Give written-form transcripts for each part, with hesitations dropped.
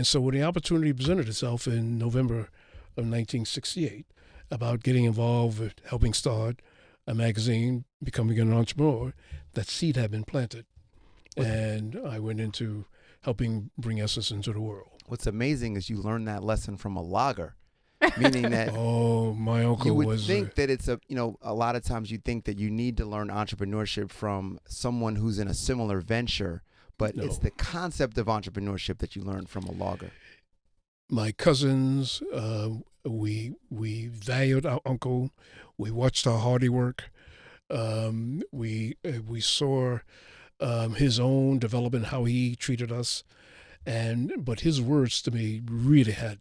And so when the opportunity presented itself in November of 1968 about getting involved with helping start a magazine, becoming an entrepreneur, that seed had been planted. And I went into helping bring Essence into the world. What's amazing is you learned that lesson from a logger, meaning that my uncle you would was think that it's a lot of times you think that you need to learn entrepreneurship from someone who's in a similar venture, but No. it's the concept of entrepreneurship that you learned from a logger. My cousins, we valued our uncle. We watched our hardy work. We saw his own development, how he treated us, but his words to me really had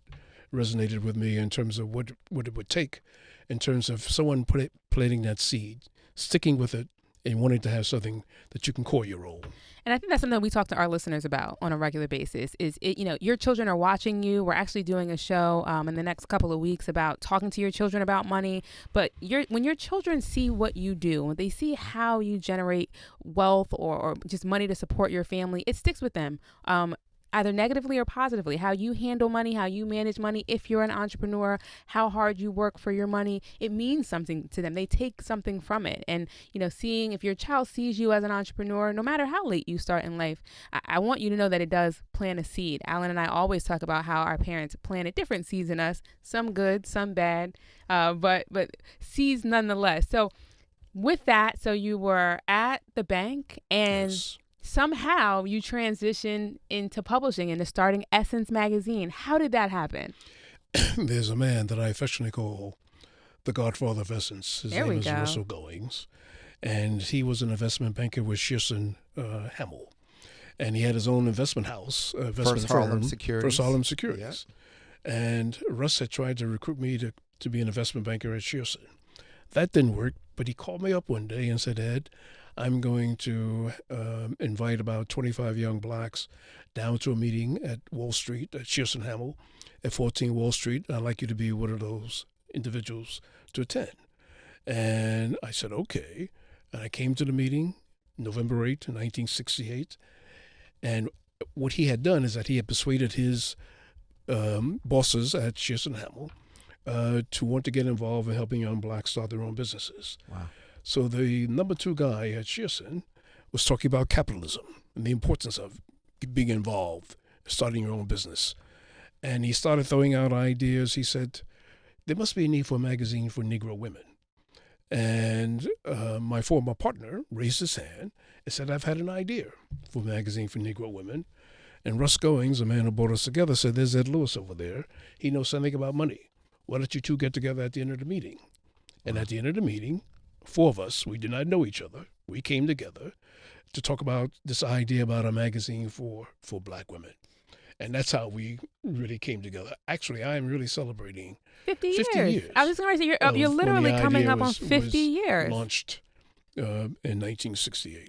resonated with me in terms of what it would take, in terms of someone planting that seed, sticking with it, and wanting to have something that you can call your own. And I think that's something we talk to our listeners about on a regular basis your children are watching you. We're actually doing a show in the next couple of weeks about talking to your children about money. But when your children see what you do, when they see how you generate wealth or just money to support your family, it sticks with them. Either negatively or positively, how you handle money, how you manage money. If you're an entrepreneur, how hard you work for your money, it means something to them. They take something from it. And, seeing if your child sees you as an entrepreneur, no matter how late you start in life, I want you to know that it does plant a seed. Alan and I always talk about how our parents planted different seeds in us, some good, some bad, but seeds nonetheless. So with that, so you were at the bank and... Yes. Somehow you transitioned into publishing, into starting Essence Magazine. How did that happen? There's a man that I affectionately call the Godfather of Essence. His name is Russell Goings. And he was an investment banker with Shearson Hamill. And he had his own investment house, investment First firm, Harlem Securities. First Harlem Securities. Yeah. And Russ had tried to recruit me to be an investment banker at Shearson. That didn't work, but he called me up one day and said, Ed, I'm going to invite about 25 young blacks down to a meeting at Wall Street, at Shearson Hamill, at 14 Wall Street. I'd like you to be one of those individuals to attend. And I said, okay. And I came to the meeting November 8th, 1968. And what he had done is that he had persuaded his bosses at Shearson Hamill to want to get involved in helping young blacks start their own businesses. Wow. So the number 2 guy at Shearson was talking about capitalism and the importance of being involved, starting your own business. And he started throwing out ideas. He said, there must be a need for a magazine for Negro women. And my former partner raised his hand and said, I've had an idea for a magazine for Negro women. And Russ Goings, the man who brought us together, said, there's Ed Lewis over there. He knows something about money. Why don't you two get together at the end of the meeting? And at the end of the meeting, 4 of us, we did not know each other. We came together to talk about this idea about a magazine for black women. And that's how we really came together. Actually, I am really celebrating 50 years. I was going to say, you're literally coming up on 50 years. Launched in 1968.